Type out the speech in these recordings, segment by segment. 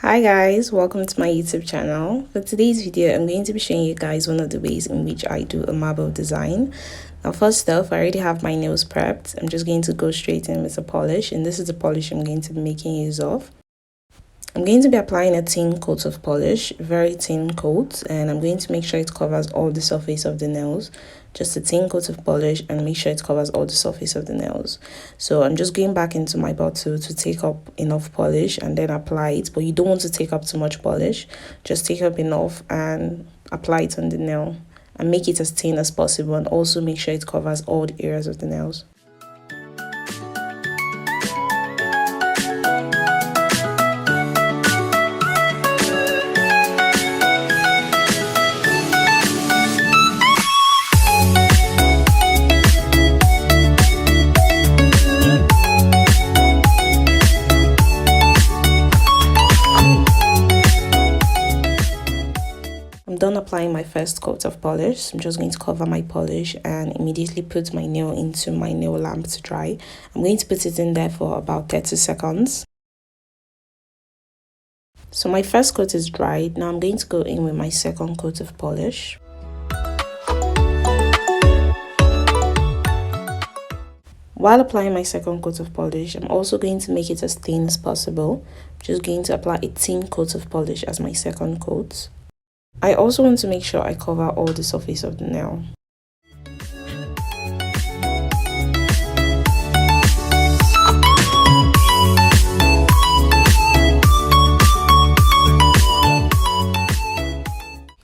Hi guys, welcome to my YouTube channel. For today's video, I'm going to be showing you guys one of the ways in which I do a marble design. Now first off, I already have my nails prepped. I'm just going to go straight in with a polish, and this is the polish I'm going to be making use of. I'm going to be applying a thin coat of polish, very thin coat, and I'm going to make sure it covers all the surface of the nails. Just a thin coat of polish and make sure it covers all the surface of the nails. So I'm just going back into my bottle to take up enough polish and then apply it, but you don't want to take up too much polish. Just take up enough and apply it on the nail and make it as thin as possible, and also make sure it covers all the areas of the nails. I'm done applying my first coat of polish. I'm just going to cover my polish and immediately put my nail into my nail lamp to dry. I'm going to put it in there for about 30 seconds. So my first coat is dried. Now I'm going to go in with my second coat of polish. While applying my second coat of polish, I'm also going to make it as thin as possible. I'm just going to apply a thin coat of polish as my second coat. I also want to make sure I cover all the surface of the nail.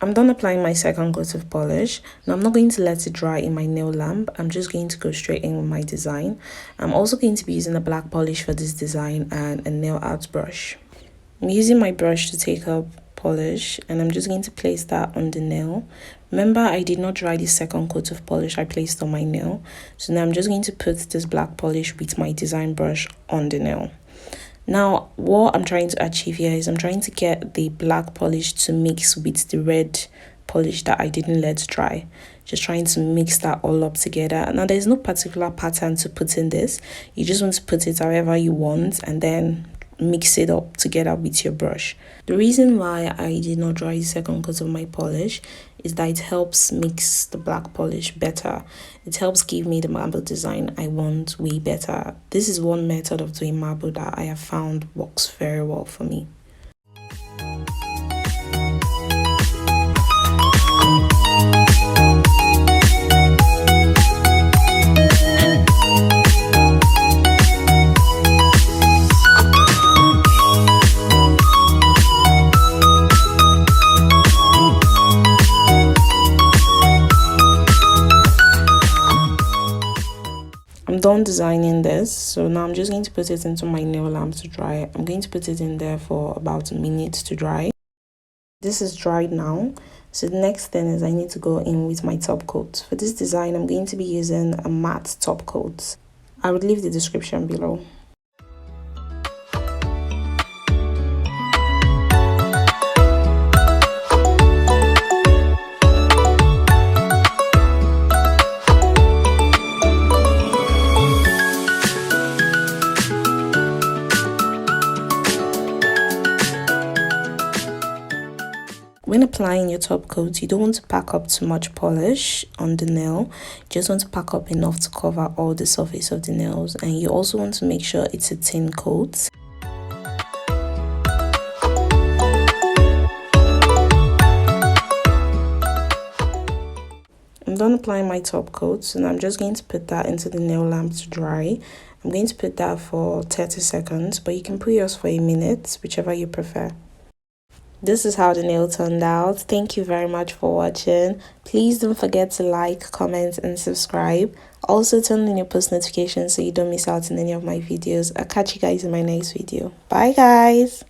I'm done applying my second coat of polish. Now I'm not going to let it dry in my nail lamp. I'm just going to go straight in with my design. I'm also going to be using a black polish for this design and a nail art brush. I'm using my brush to take up polish, and I'm just going to place that on the nail. Remember, I did not dry the second coat of polish I placed on my nail. So now I'm just going to put this black polish with my design brush on the nail. Now what I'm trying to achieve here is I'm trying to get the black polish to mix with the red polish that I didn't let dry. Just trying to mix that all up together. Now there's no particular pattern to put in this. You just want to put it however you want and then mix it up together with your brush. The reason why I did not dry the second coat of my polish is that it helps mix the black polish better. It helps give me the marble design I want way better. This is one method of doing marble that I have found works very well for me. I'm done designing this, so now I'm just going to put it into my nail lamp to dry. I'm going to put it in there for about a minute to dry. This is dried now, so the next thing is I need to go in with my top coat. For this design, I'm going to be using a matte top coat. I would leave the description below. When applying your top coat, you don't want to pack up too much polish on the nail. You just want to pack up enough to cover all the surface of the nails, and you also want to make sure it's a thin coat. I'm done applying my top coat, and I'm just going to put that into the nail lamp to dry. I'm going to put that for 30 seconds, but you can put yours for a minute, whichever you prefer. This is how the nail turned out. Thank you very much for watching. Please don't forget to like, comment, and subscribe. Also turn on your post notifications so you don't miss out on any of my videos. I'll catch you guys in my next video. Bye guys.